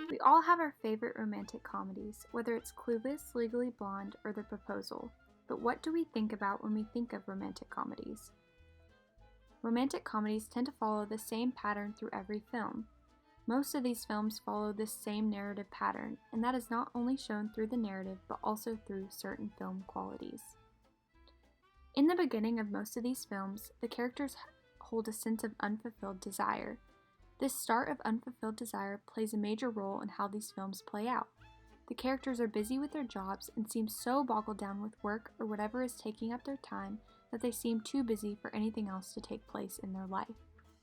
We all have our favorite romantic comedies, whether it's Clueless, Legally Blonde, or The Proposal. But what do we think about when we think of romantic comedies? Romantic comedies tend to follow the same pattern through every film. Most of these films follow this same narrative pattern, and that is not only shown through the narrative but also through certain film qualities. In the beginning of most of these films, the characters hold a sense of unfulfilled desire. This start of unfulfilled desire plays a major role in how these films play out. The characters are busy with their jobs and seem so boggled down with work or whatever is taking up their time that they seem too busy for anything else to take place in their life.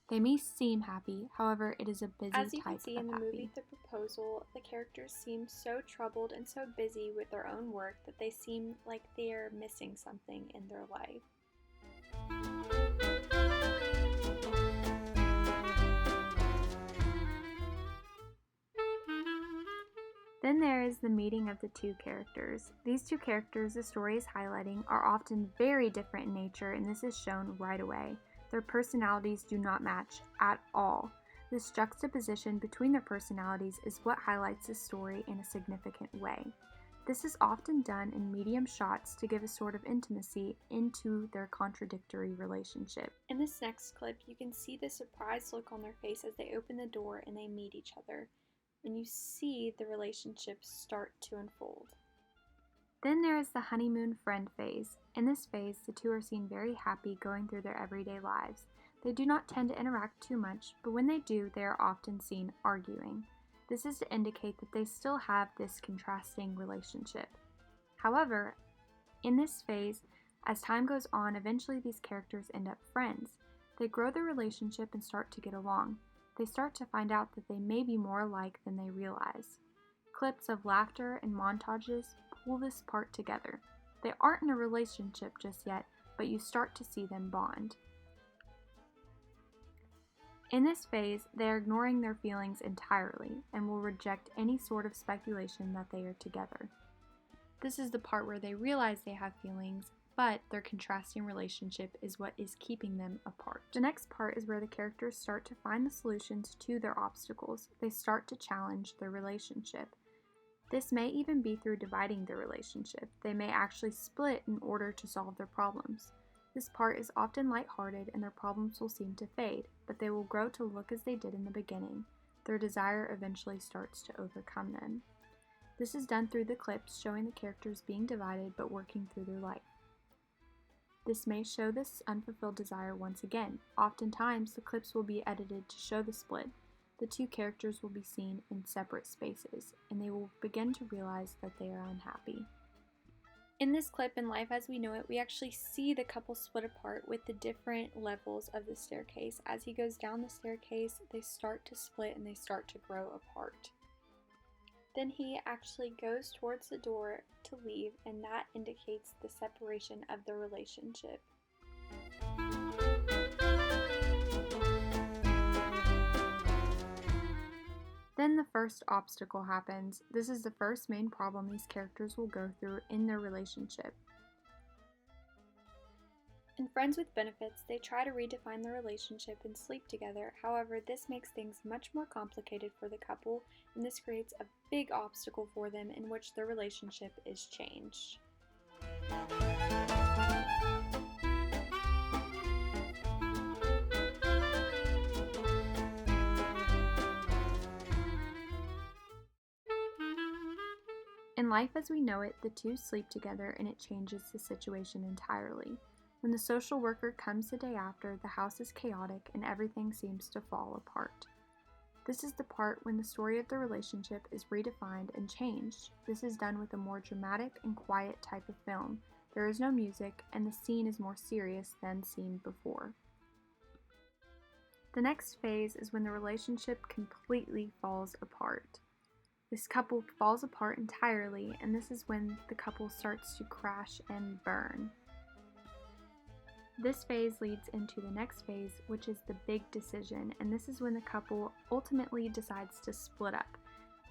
They may seem happy, however, it is a busy type of happy. As you can see in the movie The Proposal, the characters seem so troubled and so busy with their own work that they seem like they are missing something in their life. Then there is the meeting of the two characters. These two characters the story is highlighting are often very different in nature, and this is shown right away. Their personalities do not match at all. This juxtaposition between their personalities is what highlights the story in a significant way. This is often done in medium shots to give a sort of intimacy into their contradictory relationship. In this next clip, you can see the surprised look on their face as they open the door and they meet each other, and you see the relationship start to unfold. Then there is the honeymoon friend phase. In this phase, the two are seen very happy going through their everyday lives. They do not tend to interact too much, but when they do, they are often seen arguing. This is to indicate that they still have this contrasting relationship. However, in this phase, as time goes on, eventually these characters end up friends. They grow their relationship and start to get along. They start to find out that they may be more alike than they realize. Clips of laughter and montages pull this part together. They aren't in a relationship just yet, but you start to see them bond. In this phase, they are ignoring their feelings entirely and will reject any sort of speculation that they are together. This is the part where they realize they have feelings, but their contrasting relationship is what is keeping them apart. The next part is where the characters start to find the solutions to their obstacles. They start to challenge their relationship. This may even be through dividing their relationship. They may actually split in order to solve their problems. This part is often lighthearted and their problems will seem to fade, but they will grow to look as they did in the beginning. Their desire eventually starts to overcome them. This is done through the clips showing the characters being divided but working through their life. This may show this unfulfilled desire once again. Oftentimes, the clips will be edited to show the split. The two characters will be seen in separate spaces, and they will begin to realize that they are unhappy. In this clip, in Life as We Know It, we actually see the couple split apart with the different levels of the staircase. As he goes down the staircase, they start to split and they start to grow apart. Then he actually goes towards the door to leave, and that indicates the separation of the relationship. Then the first obstacle happens. This is the first main problem these characters will go through in their relationship. In Friends with Benefits, they try to redefine their relationship and sleep together. However, this makes things much more complicated for the couple, and this creates a big obstacle for them in which their relationship is changed. In Life as We Know It, the two sleep together and it changes the situation entirely. When the social worker comes the day after, the house is chaotic and everything seems to fall apart. This is the part when the story of the relationship is redefined and changed. This is done with a more dramatic and quiet type of film. There is no music, and the scene is more serious than seen before. The next phase is when the relationship completely falls apart. This couple falls apart entirely, and this is when the couple starts to crash and burn. This phase leads into the next phase, which is the big decision, and this is when the couple ultimately decides to split up.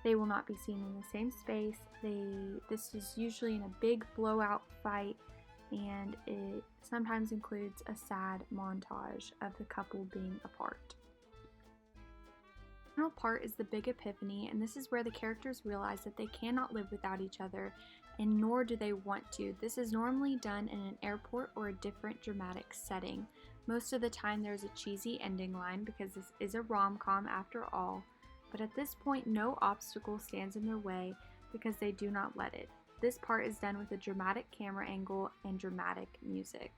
They will not be seen in the same space. This is usually in a big blowout fight, and it sometimes includes a sad montage of the couple being apart. The final part is the big epiphany, and this is where the characters realize that they cannot live without each other, and nor do they want to. This is normally done in an airport or a different dramatic setting. Most of the time there's a cheesy ending line because this is a rom-com after all, but at this point no obstacle stands in their way because they do not let it. This part is done with a dramatic camera angle and dramatic music.